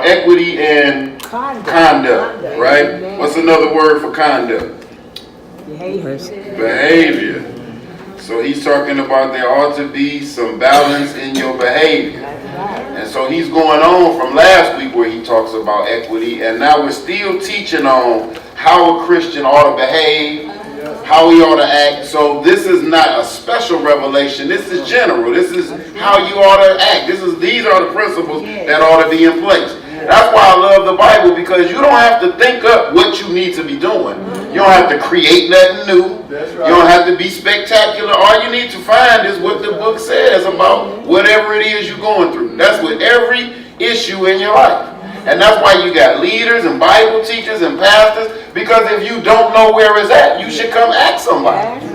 Equity and conduct, right? What's another word for conduct? Behavior. So he's talking about there ought to be some balance in your behavior. And so he's going on from last week where he talks about equity, and now we're still teaching on how a Christian ought to behave, how he ought to act. So this is not a special revelation. This is general. This is how you ought to act. These are the principles that ought to be in place. That's why I love the Bible, because you don't have to think up what you need to be doing. You don't have to create nothing new. You don't have to be spectacular. All you need to find is what the book says about whatever it is you're going through. That's with every issue in your life. And that's why you got leaders and Bible teachers and pastors, because if you don't know where it's at, you should come ask somebody.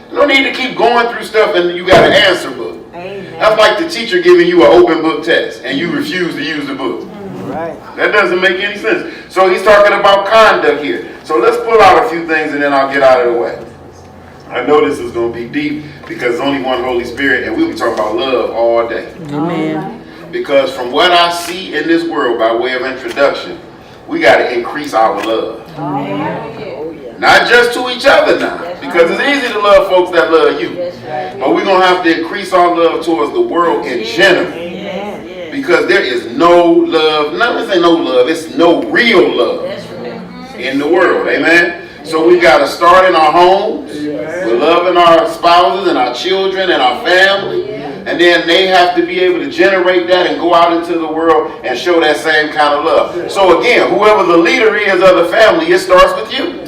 You don't need to keep going through stuff and you got an answer book. That's like the teacher giving you an open book test and you refuse to use the book. Right. That doesn't make any sense. So he's talking about conduct here. So let's pull out a few things and then I'll get out of the way. I know this is going to be deep because there's only one Holy Spirit, and we'll be talking about love all day. Amen. Because from what I see in this world by way of introduction, we got to increase our love. Amen. Not just to each other now, because it's easy to love folks that love you. But we're going to have to increase our love towards the world in general. Because there is no love, not to say no love, it's no real love in the world. Amen. So we got to start in our homes. We're loving our spouses and our children and our family. And then they have to be able to generate that and go out into the world and show that same kind of love. So again, whoever the leader is of the family, it starts with you.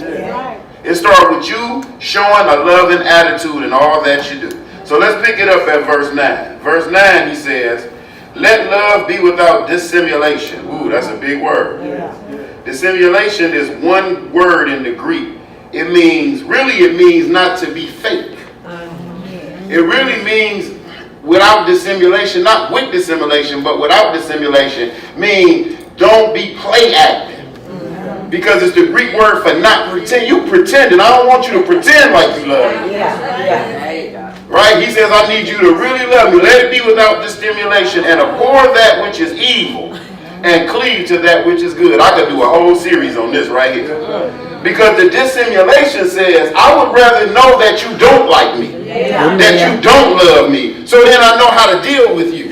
It starts with you showing a loving attitude in all that you do. So let's pick it up at verse 9. Verse 9, he says, let love be without dissimulation. Ooh, that's a big word. Dissimulation is one word in the Greek. It means not to be fake. It really means without dissimulation, not with dissimulation, but without dissimulation, mean don't be play acting. Because it's the Greek word for not pretend. You pretending. I don't want you to pretend like you love me. Right? He says, I need you to really love me. Let it be without dissimulation and abhor that which is evil and cleave to that which is good. I could do a whole series on this right here. Because the dissimulation says, I would rather know that you don't like me, that you don't love me, so then I know how to deal with you.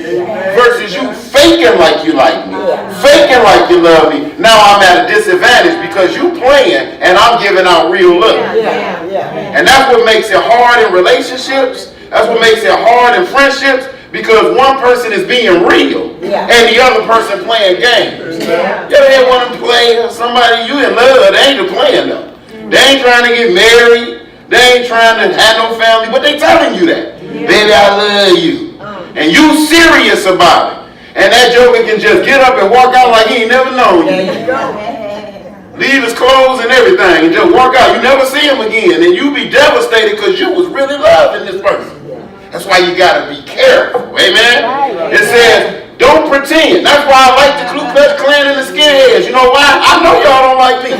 Versus you faking like you like me, faking like you love me. Now I'm at a disadvantage because you playing and I'm giving out real love. And that's what makes it hard in relationships. That's what makes it hard in friendships, because one person is being real and the other person playing games. You ever had one of them play somebody you in love? They ain't playing though. They ain't trying to get married. They ain't trying to have no family, but they telling you that. Baby, I love you. And you serious about it. And that joker can just get up and walk out like he ain't never known you. Leave his clothes and everything and just walk out. You never see him again. And you be devastated because you was really loving this person. That's why you got to be careful. Amen? It says, don't pretend. That's why I like the Ku Klux Klan and the skinheads. You know why? I know y'all don't like me.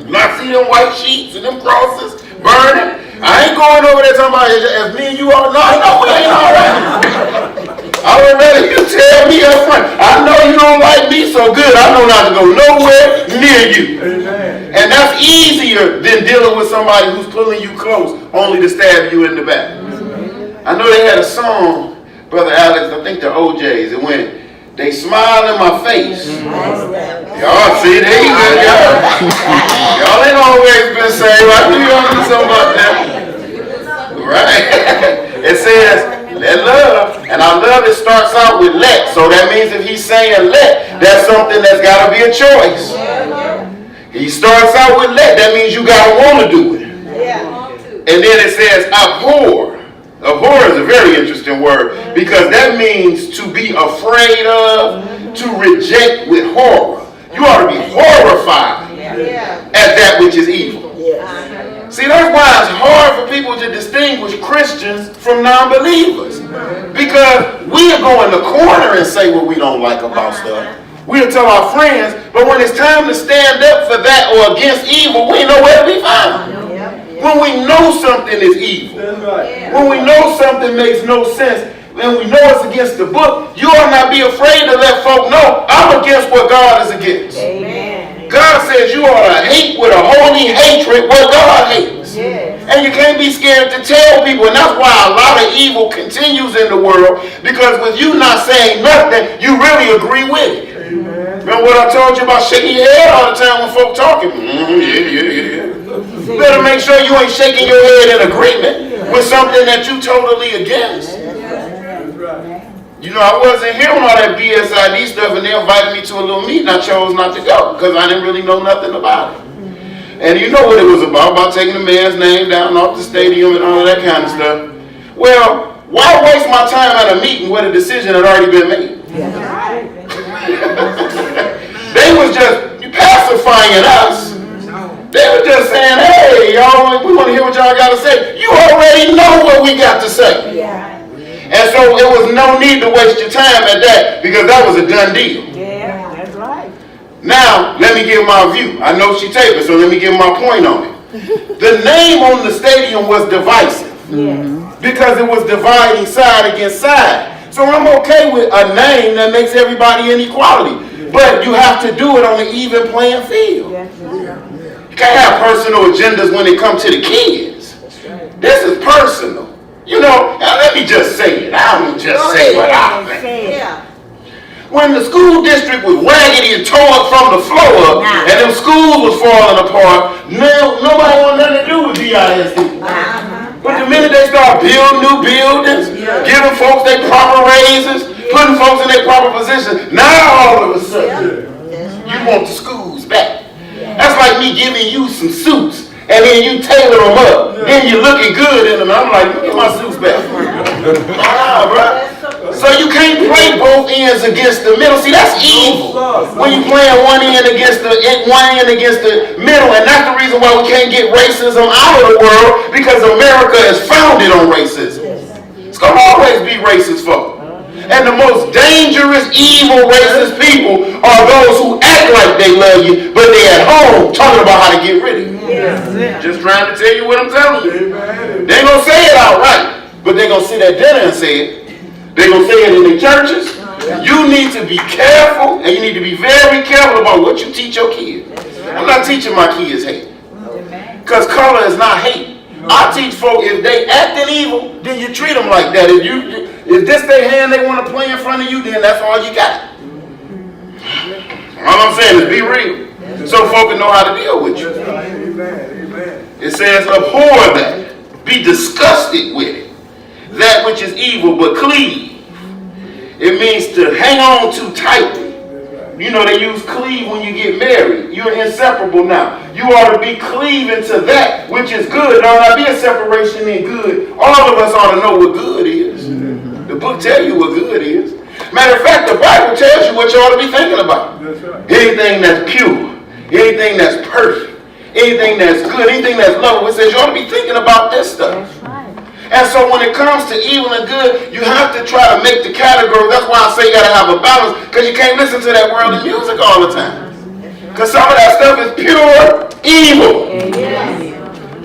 When I see them white sheets and them crosses burning, I ain't going over there talking about as me and you all. No, I know we ain't all right. I would rather you tell me up front. I know you don't like me so good. I know not to go nowhere near you. And that's easier than dealing with somebody who's pulling you close only to stab you in the back. I know they had a song, Brother Alex, I think the OJs, it went, they smile in my face. Y'all see, there you go, y'all. Y'all ain't always been saved. I knew y'all knew something about that. Right? It says, let love. And I love it starts out with let. So that means if he's saying let, that's something that's got to be a choice. He starts out with let. That means you got to want to do it. And then it says abhor. Abhor is a very interesting word because that means to be afraid of, to reject with horror. You ought to be horrified at that which is evil. See, that's why it's hard for people to distinguish Christians from non-believers. Because we'll go in the corner and say what we don't like about stuff. We'll tell our friends, but when it's time to stand up for that or against evil, we ain't nowhere to be found. When we know something is evil, when we know something makes no sense, and we know it's against the book, you ought not be afraid to let folk know, I'm with what God hates. Yes. And you can't be scared to tell people. And that's why a lot of evil continues in the world, because with you not saying nothing, you really agree with it. Amen. Remember what I told you about shaking your head all the time when folk talking? Yeah. You better make sure you ain't shaking your head in agreement with something that you totally against. That's right. You know, I wasn't hearing all that BSID stuff, and they invited me to a little meeting. I chose not to go because I didn't really know nothing about it. And you know what it was about taking the man's name down off the stadium and all of that kind of stuff. Well, why waste my time at a meeting where the decision had already been made? They was just pacifying us. They were just saying, hey, y'all, we want to hear what y'all got to say. You already know what we got to say. And so it was no need to waste your time at that, because that was a done deal. Yeah, that's right. Now, let me give my view. I know she taped it, so let me give my point on it. The name on the stadium was divisive, because it was dividing side against side. So I'm okay with a name that makes everybody in equality. But you have to do it on an even playing field. You can't have personal agendas when it comes to the kids. This is personal. You know, now let me just say it. I don't just say what I think. When the school district was raggedy and tore up from the floor up, and them schools was falling apart, nobody wanted nothing to do with BISD. But the minute they start building new buildings, giving folks their proper raises, putting folks in their proper positions, now all of a sudden, you want the schools back. That's like me giving you some suits, and then you tailor them up. Then you're looking good in them, and I'm like, look at my suits back. Bro. So you can't play both ends against the middle. See, that's evil. When you playing one end against the middle, and that's the reason why we can't get racism out of the world, because America is founded on racism. It's gonna always be racist folk. And the most dangerous, evil, racist people are those who act like they love you, but they at home talking about how to get rid of you. Just trying to tell you what I'm telling you. They ain't gonna say it outright, but they gonna sit at dinner and say it. They gonna say it in their churches. You need to be careful, and you need to be very careful about what you teach your kids. I'm not teaching my kids hate, because color is not hate. I teach folk, if they acting evil, then you treat them like that. If this their hand they want to play in front of you, then that's all you got. All I'm saying is be real, so folk can know how to deal with you. It says, abhor that, be disgusted with it, that which is evil, but cleave. It means to hang on too tightly. You know, they use cleave when you get married. You're inseparable now. You ought to be cleaving to that which is good. There ought not be a separation in good. All of us ought to know what good is. The book tells you what good is. Matter of fact, the Bible tells you what you ought to be thinking about. Anything that's pure, anything that's perfect, anything that's good, anything that's lovely. It says you ought to be thinking about this stuff. And so when it comes to evil and good, you have to try to make the category. That's why I say you got to have a balance, because you can't listen to that worldly music all the time. Because some of that stuff is pure evil.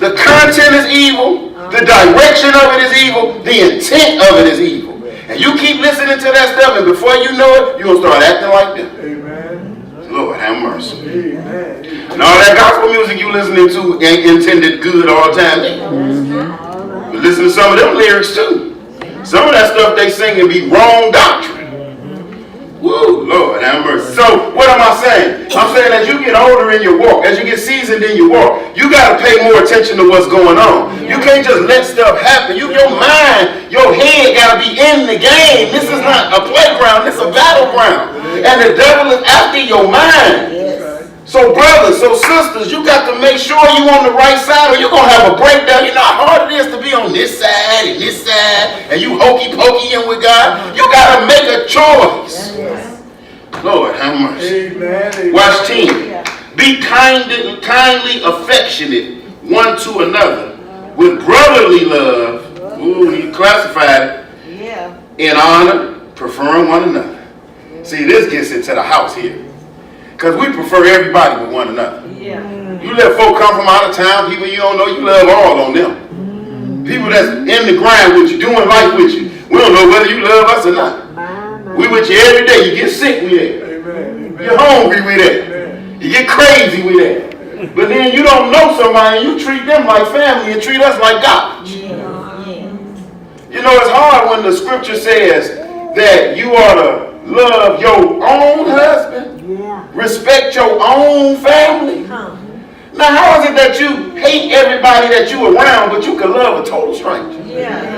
The content is evil. The direction of it is evil. The intent of it is evil. And you keep listening to that stuff, and before you know it, you're going to start acting like them. Lord have mercy. And all that gospel music you listening to ain't intended good all the time. But listen to some of them lyrics too. Some of that stuff they sing and be wrong doctrine. Woo, Lord have mercy. So what am I saying? I'm saying as you get older in your walk, as you get seasoned in your walk, you got to pay more attention to what's going on. You can't just let stuff happen. Your mind, your head got to be in the game. This is not a playground. This is a battleground. And the devil is after your mind. So brothers, so sisters, you got to make sure you on the right side, or you're going to have a breakdown. You know how hard it is to be on this side, and you hokey pokey in with God. You got to make a choice. Lord have mercy. Watch 10. Be kindly affectionate one to another with brotherly love. Ooh, he classified it. In honor, preferring one another. See, this gets into the house here. Because we prefer everybody with one another. You let folk come from out of town, people you don't know, you love all on them. People that's in the grind with you, doing life with you. We don't know whether you love us or not. We with you every day. You get sick with that. You're hungry with that. You get crazy with that. But then you don't know somebody and you treat them like family and treat us like garbage. You know, it's hard when the scripture says that you ought to love your own husband, respect your own family. Now, how is it that you hate everybody that you around, but you can love a total stranger?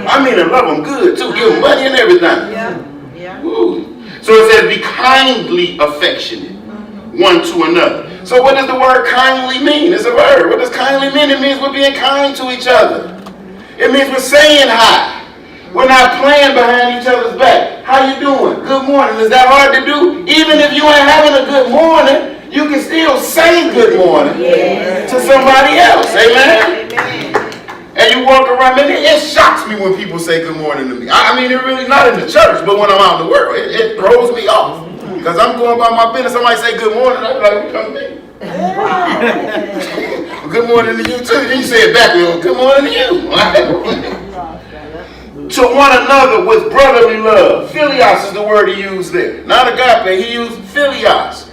I mean, and love them good too, give them money and everything. Ooh. So it says, be kindly affectionate one to another. So what does the word kindly mean? It's a verb. What does kindly mean? It means we're being kind to each other. It means we're saying hi. We're not playing behind each other's back. How you doing? Good morning. Is that hard to do? Even if you ain't having a good morning, you can still say good morning to somebody else. Amen? And you walk around, man, it shocks me when people say good morning to me. I mean, it really not in the church, but when I'm out in the world, it throws me off. Because I'm going about my business. Somebody say good morning, I'm like, what come to me? Good morning to you too. Then you say it back, good morning to you. To one another with brotherly love. Philios is the word he used there. Not agape, he used philios.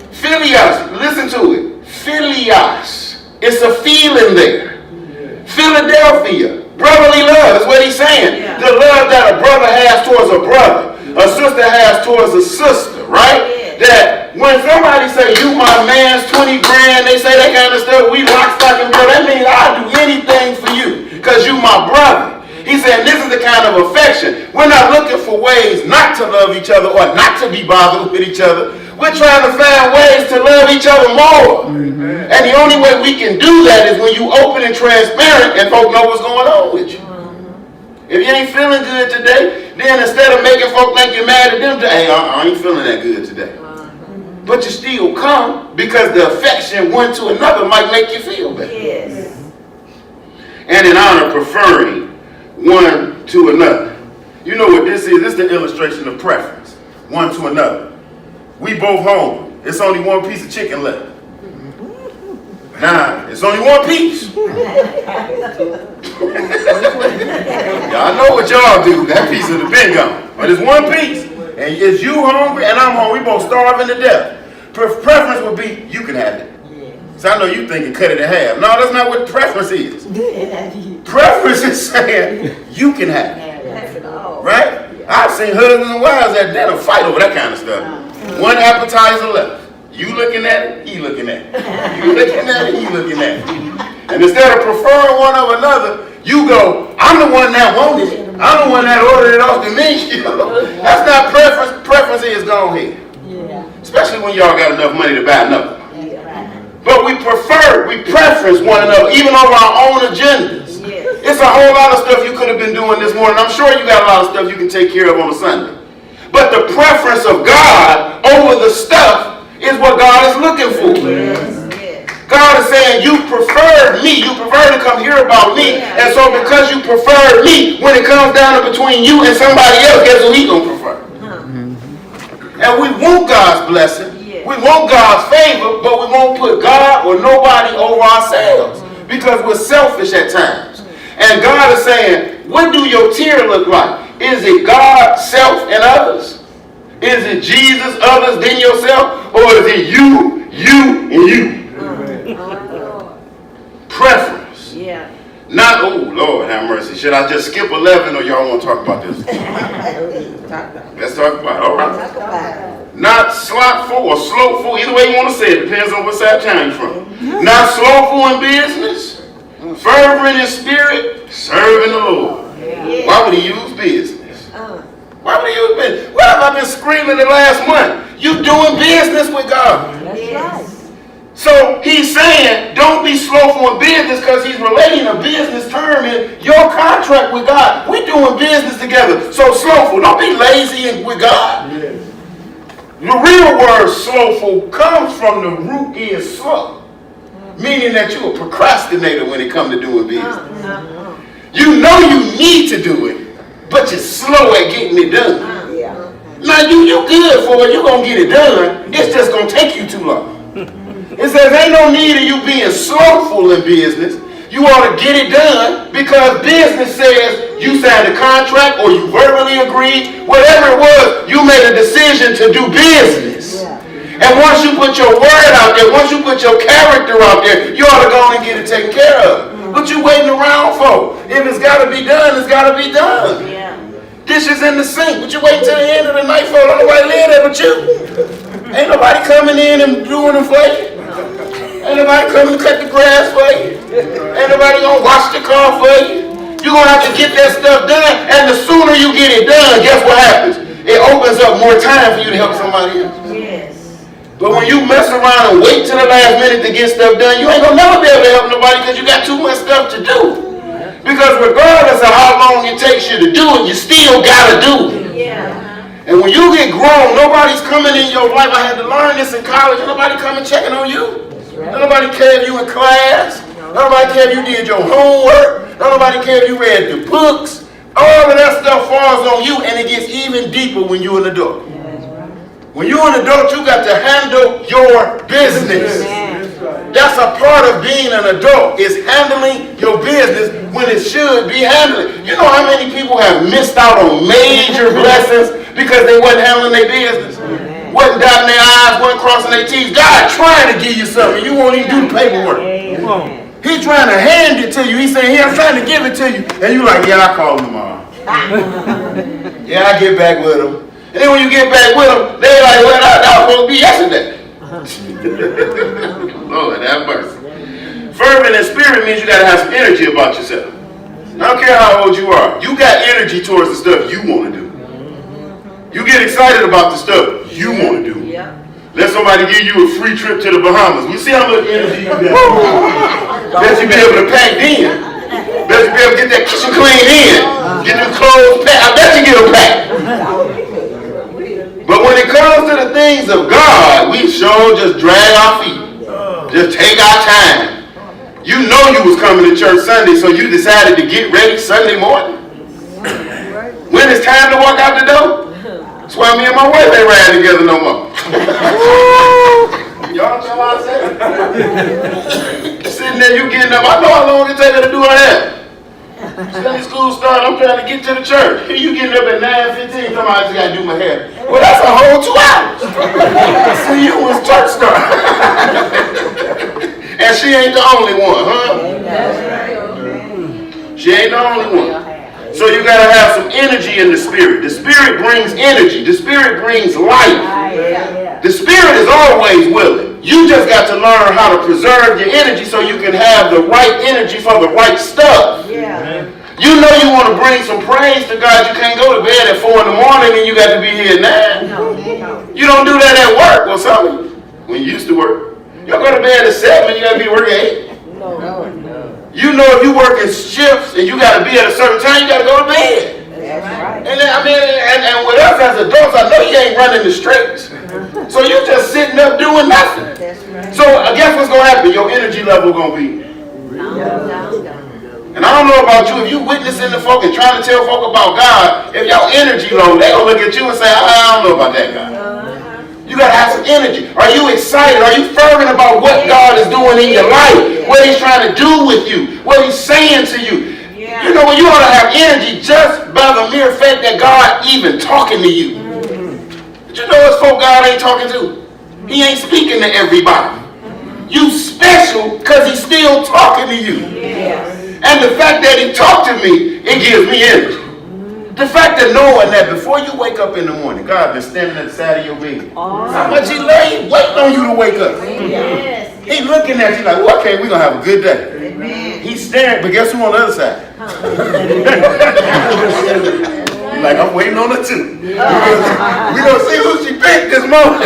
Philios, listen to it. Philios. It's a feeling there. Philadelphia. Brotherly love is what he's saying. The love that a brother has towards a brother. A sister has towards a sister, right? That when somebody say, you my man's 20 grand, they say that kind of stuff, we rock, stock, and blood. That means I'll do anything for you because you my brother. He said this is the kind of affection. We're not looking for ways not to love each other or not to be bothered with each other. We're trying to find ways to love each other more. And the only way we can do that is when you open and transparent and folk know what's going on with you. If you ain't feeling good today, then instead of making folk think you're mad at them, hey, I ain't feeling that good today. But you still come because the affection one to another might make you feel better. And in honor, preferring one to another. You know what this is? This is the illustration of preference. One to another. We both hungry. It's only one piece of chicken left. Nah, it's only one piece. Y'all know what y'all do. That piece of the been gone. But it's one piece. And it's you hungry and I'm hungry. We both starving to death. Preference would be, you can have it. So I know you thinking cut it in half. No, that's not what preference is. Preference is saying, you can have it. Right? I've seen husbands and wives at dinner fight over that kind of stuff. One appetizer left. You looking at it, he looking at it. You looking at it, he looking at it. And instead of preferring one of another, you go, I'm the one that wanted it. I'm the one that ordered it off the menu. That's not preference. Preference is go ahead. Especially when y'all got enough money to buy another. But we preference one another, even over our own agendas. It's a whole lot of stuff you could have been doing this morning. I'm sure you got a lot of stuff you can take care of on a Sunday. But the preference of God over the stuff is what God is looking for. God is saying, you preferred me. You prefer to come hear about me. And so because you preferred me, when it comes down to between you and somebody else, guess who he going to prefer? And we want God's blessing. We want God's favor, but we won't put God or nobody over ourselves because we're selfish at times. And God is saying, what do your tier look like? Is it God, self, and others? Is it Jesus, others, then yourself? Or is it you, and you? Preference. Not, oh, Lord have mercy. Should I just skip 11 or y'all want to talk about this? Let's talk about it. All right. Not slothful or slowful. Either way you want to say it. Depends on what side of town you're from. Not slowful in business. Fervent in spirit. Serving the Lord. Why would he use business? Why would he use business? What have I been screaming the last month? You doing business with God. That's right. So he's saying, don't be slowful in business because he's relating a business term in your contract with God. We're doing business together. So slowful. Don't be lazy with God. The real word slowful comes from the root is slow. Meaning that you're a procrastinator when it comes to doing business. You know you need to do it, but you're slow at getting it done. Now you good for it. You're going to get it done. It's just going to take you too long. It says ain't no need of you being slowful in business. You ought to get it done because business says you signed a contract or you verbally agreed. Whatever it was, you made a decision to do business. And once you put your word out there, once you put your character out there, you ought to go and get it taken care of. What you waiting around for? If it's got to be done, it's got to be done. Yeah. Dishes in the sink. What you waiting till the end of the night for? Don't nobody live there but you. Ain't nobody coming in and doing them for you. Ain't nobody coming to cut the grass for you. Ain't nobody gonna wash the car for you. You're gonna have to get that stuff done, and the sooner you get it done, guess what happens? It opens up more time for you to help somebody else. Yes. But when you mess around and wait till the last minute to get stuff done, you ain't gonna never be able to help nobody because you got too much stuff to do. Because regardless of how long it takes you to do it, you still gotta do it. Yeah. And when you get grown, nobody's coming in your life. I had to learn this in college. Nobody coming checking on you. Nobody care if you in class. Nobody care if you did your homework. Nobody care if you read the books. All of that stuff falls on you, and it gets even deeper when you're an adult. When you're an adult, you got to handle your business. That's a part of being an adult, is handling your business when it should be handled. You know how many people have missed out on major blessings because they wasn't handling their business? Wasn't dotting their I's, wasn't crossing their T's. God trying to give you something, you won't even do the paperwork. He's trying to hand it to you. He's saying, here, I'm trying to give it to you. And you're like, yeah, I'll call him tomorrow. Yeah, I'll get back with him. And then when you get back with them, they're like, well, that was supposed to be yesterday. Lord, have mercy. Fervent in spirit means you got to have some energy about yourself. I don't care how old you are. You got energy towards the stuff you want to do. You get excited about the stuff you want to do. Yeah. Let somebody give you a free trip to the Bahamas. You see how much energy you got. Bet you be able to pack then. Bet you be able to get that kitchen clean in. Get them clothes packed. I bet you get them packed. But when it comes to the things of God, we sure just drag our feet. Just take our time. You know you was coming to church Sunday, so you decided to get ready Sunday morning. When it's time to walk out the door, that's why me and my wife ain't riding together no more. Y'all know what I said? Sitting there, you getting up. I know how long it take her to do all that. Sunday school started, I'm trying to get to the church. Here you getting up at 9:15, talking about I just got to do my hair. Well, that's a whole 2 hours. See, you was church start. And she ain't the only one, huh? She ain't the only one. So you got to have some energy in the spirit. The spirit brings energy. The spirit brings life. The spirit is always willing. You just got to learn how to preserve your energy so you can have the right energy for the right stuff. Yeah. You know you want to bring some praise to God. You can't go to bed at 4 in the morning and you got to be here at 9. No. You don't do that at work or something. When you used to work. You don't go to bed at 7 and you got to be working at 8. No. You know if you work in shifts and you got to be at a certain time, you got to go to bed. That's right. And then, and with us as adults, I know you ain't running the streets. So you just sitting up doing nothing. That's right. So I guess what's going to happen? Your energy level going to be. Down. And I don't know about you, if you witnessing the folk and trying to tell folk about God, if your energy low, they going to look at you and say, I don't know about that guy. You got to have some energy. Are you excited? Are you fervent about what God is doing in your life? What he's trying to do with you? What he's saying to you? Yeah. You know, when you ought to have energy just by the mere fact that God even talking to you. But you know what folk God ain't talking to? He ain't speaking to everybody. You special because he's still talking to you. Yes. And the fact that he talked to me, it gives me energy. The fact that knowing that before you wake up in the morning, God been standing at the side of your bed. How much he laid waiting on you to wake up. Yes. He looking at you like, well, okay, we're going to have a good day. Amen. He's staring, but guess who on the other side? You're like, I'm waiting on her too. We're going to see who she picked this morning.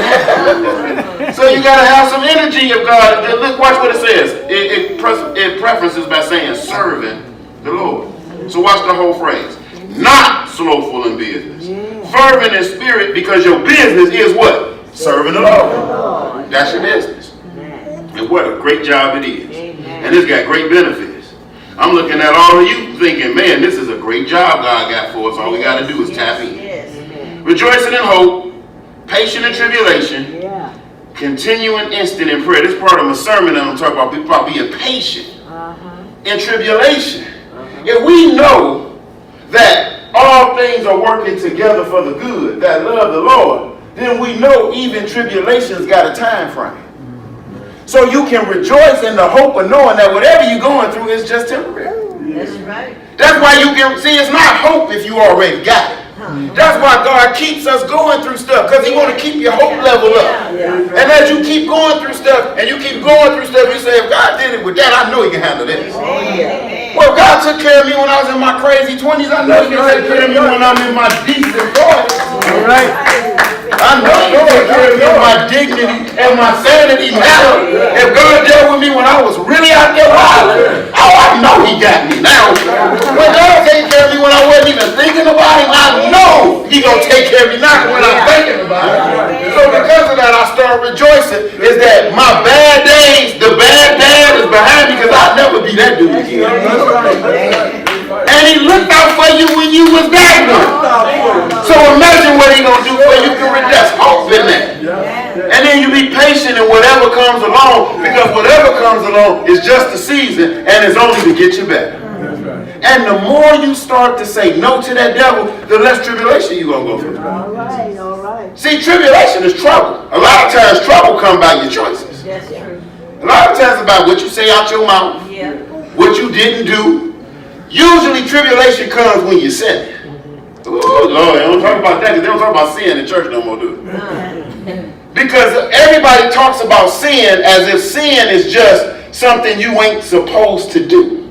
So you got to have some energy of God. Look, watch what it says. It prefaces by saying serving the Lord. So watch the whole phrase. Not slothful in business. Fervent in spirit, because your business is what? Serving the Lord. That's your business. And what a great job it is. And it's got great benefits. I'm looking at all of you thinking, man, this is a great job God got for us. All we got to do is tap in. Yes. Rejoicing in hope, patient in tribulation, continuing instant in prayer. This is part of my sermon that I'm talking about being patient in tribulation. If we know that all things are working together for the good, that love the Lord, then we know even tribulation's got a time frame. So you can rejoice in the hope of knowing that whatever you're going through is just temporary. That's right. That's why you can see it's not hope if you already got it. That's why God keeps us going through stuff, because He want to keep your hope level up. And as you keep going through stuff, and you keep going through stuff, you say, if God did it with that, I know He can handle this. Well, God took care of me when I was in my crazy 20s. I know He can take care of me when I'm in my decent 40s. All right? I know He can take care of me with my dignity and my sanity now. If God dealt with me when I was really out there wilding, oh, I know He got me now. When God take care of me when I wasn't even thinking about Him, I know He gonna take care of me now when I'm thinking about Him. So because of that, I start rejoicing. Is that my bad days, the bad dad is behind me, because I'll never be that dude again. And He looked out for you when you was that one. So imagine what He gonna do for you. That's hope in that. And then you be patient in whatever comes along, because whatever comes along is just a season and it's only to get you better. And the more you start to say no to that devil, the less tribulation you're going to go through. All right, all right. See, tribulation is trouble. A lot of times trouble comes by your choices. That's true. A lot of times about what you say out your mouth, Yeah. what you didn't do. Usually tribulation comes when you sin. Oh, Lord, they don't talk about that, because they don't talk about sin in church no more, do they? Because everybody talks about sin as if sin is just something you ain't supposed to do.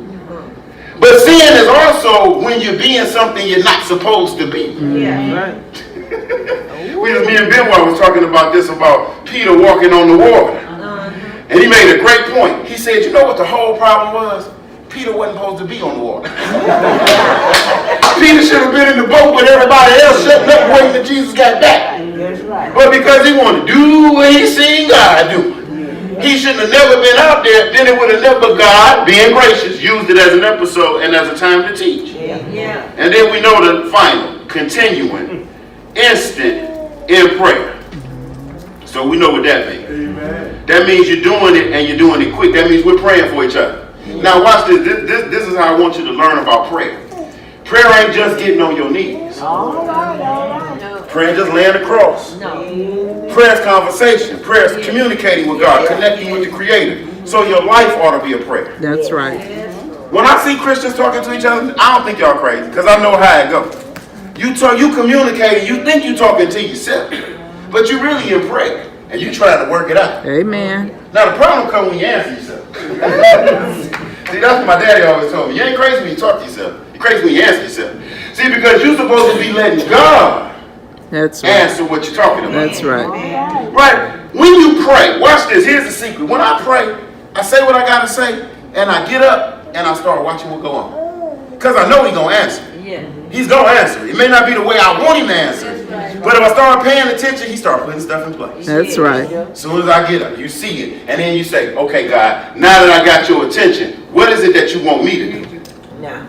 But sin is also when you're being something you're not supposed to be. Yeah. Me and Benoit was talking about this, about Peter walking on the water. And he made a great point. He said, you know what the whole problem was? Peter wasn't supposed to be on the water. Peter should have been in the boat with everybody else, shutting up, waiting until Jesus got back. That's right. But because he wanted to do what he seen God do, he shouldn't have never been out there. Then it would have never, God, being gracious, used it as an episode and as a time to teach. Yeah. And then we know the final, continuing, instant in prayer. So we know what that means. Amen. That means you're doing it and you're doing it quick. That means we're praying for each other. Now watch this. This is how I want you to learn about prayer. Prayer ain't just getting on your knees. All right, all right. Prayer ain't just laying across. No. Prayer is conversation. Prayer is communicating with God, connecting with the Creator. So your life ought to be a prayer. That's right. When I see Christians talking to each other, I don't think y'all crazy, because I know how it goes. You communicating, you think you talking to yourself, but you really in prayer, and you trying to work it out. Amen. Now the problem comes when you answer yourself. See, that's what my daddy always told me. You ain't crazy when you talk to yourself. You're crazy when you answer yourself. See, because you're supposed to be letting God That's right. answer what you're talking about. That's right. Right? When you pray, watch this. Here's the secret. When I pray, I say what I gotta say, and I get up and I start watching what go on. Because I know He's gonna answer. Yeah. He's gonna answer. It may not be the way I want Him to answer, but if I start paying attention, He start putting stuff in place. That's right. As soon as I get up, you see it, and then you say, okay, God, now that I got your attention, what is it that you want me to do? No.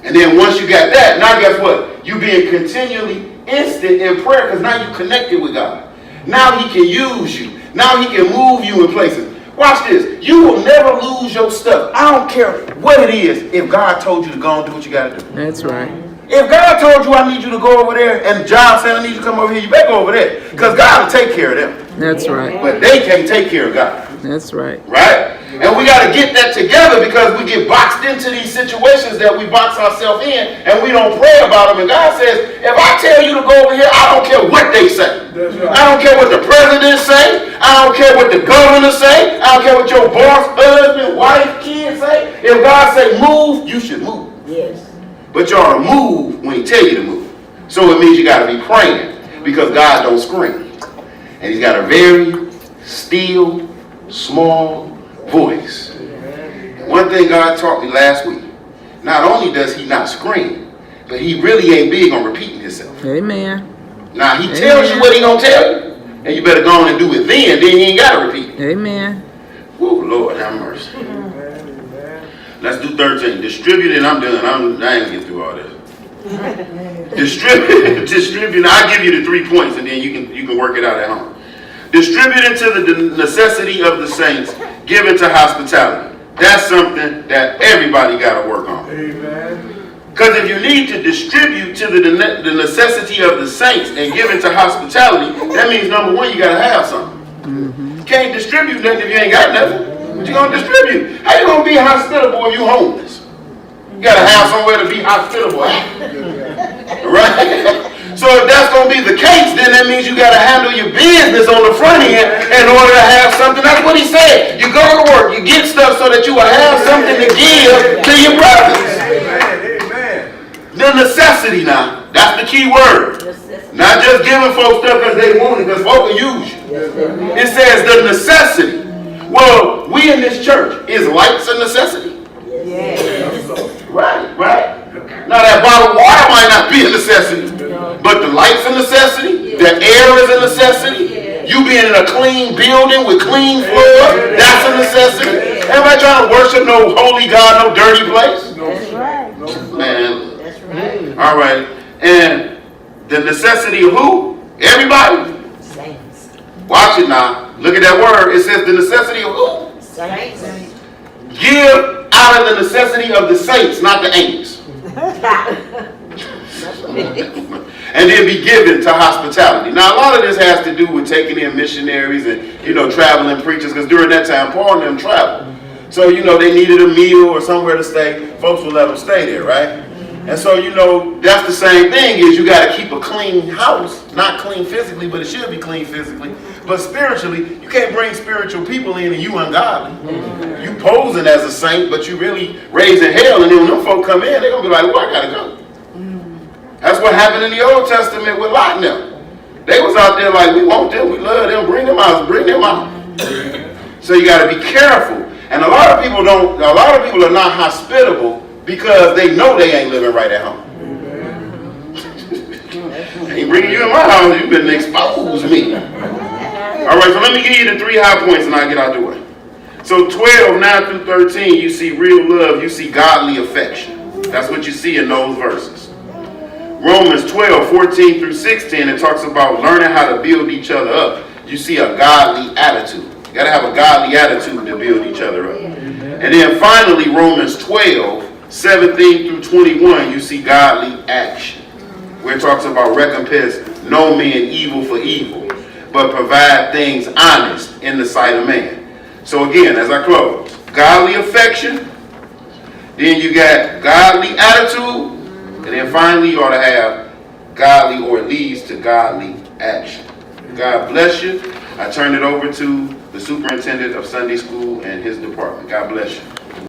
And then once you got that, now guess what? You being continually instant in prayer, because now you connected with God. Now He can use you. Now He can move you in places. Watch this. You will never lose your stuff. I don't care what it is if God told you to go and do what you got to do. That's right. If God told you I need you to go over there, and John said I need you to come over here, you better go over there, because God will take care of them. That's right. But they can't take care of God. That's right. Right? And we got to get that together, because we get boxed into these situations that we box ourselves in, and we don't pray about them. And God says, if I tell you to go over here, I don't care what they say. Right. I don't care what the president say. I don't care what the governor say. I don't care what your boss, husband, wife, kids say. If God say move, you should move. Yes. But you ought to move when He tell you to move. So it means you got to be praying, because God don't scream. And He's got a very still, small voice. And one thing God taught me last week, not only does He not scream, but He really ain't big on repeating Himself. Amen. Now He tells you what He gonna tell you, and you better go on and do it then He ain't got to repeat it. Amen. Woo, Lord have mercy. Let's do 13. Distribute, and I'm done. I ain't get through all this. Distribute. I'll give you the 3 points, and then you can work it out at home. Distributing to the necessity of the saints, given to hospitality. That's something that everybody got to work on. Amen. Because if you need to distribute to the necessity of the saints and give into hospitality, that means number one, you got to have something. You can't distribute nothing if you ain't got nothing. What you going to distribute? How you going to be hospitable if you homeless? You got to have somewhere to be hospitable at. Right? So if that's going to be the case, then that means you got to handle your business on the front end in order to have something. That's what he said. You go to work, you get stuff so that you will have something to give to your brothers. The necessity now, that's the key word. Not just giving folks stuff because they want it, because folks will use you. It says the necessity. Well, we in this church, is lights a necessity? Right. Now that bottled water might not be a necessity, but the light's a necessity, the air is a necessity, you being in a clean building with clean floors, that's a necessity. Everybody trying to worship no holy God, no dirty place? That's right. Man. That's right. All right. And the necessity of who? Everybody? Saints. Watch it now. Look at that word. It says the necessity of who? Saints. Give out of the necessity of the saints, not the ain'ts. And then be given to hospitality. Now, a lot of this has to do with taking in missionaries and, traveling preachers, because during that time, Paul and them traveled. So, they needed a meal or somewhere to stay. Folks will let them stay there, right? And so, that's the same thing is you got to keep a clean house. Not clean physically, but it should be clean physically. But spiritually, you can't bring spiritual people in and you ungodly. You posing as a saint, but you really raising hell. And then when them folk come in, they're going to be like, well, I got to go. That's what happened in the Old Testament with Lot and them. They was out there like, we want them, we love them, bring them out. So you got to be careful. And a lot of people are not hospitable because they know they ain't living right at home. I ain't bringing you in my house, you better expose me. All right, so let me give you the 3 high points and I'll get out the way. So 12, 9 through 13, you see real love, you see godly affection. That's what you see in those verses. Romans 12, 14 through 16, it talks about learning how to build each other up. You see a godly attitude. You got to have a godly attitude to build each other up. And then finally, Romans 12, 17 through 21, you see godly action. Where it talks about recompense no man evil for evil, but provide things honest in the sight of man. So again, as I close, godly affection, then you got godly attitude, and then finally you ought to have godly, or it leads to godly action. God bless you. I turn it over to the superintendent of Sunday school and his department. God bless you.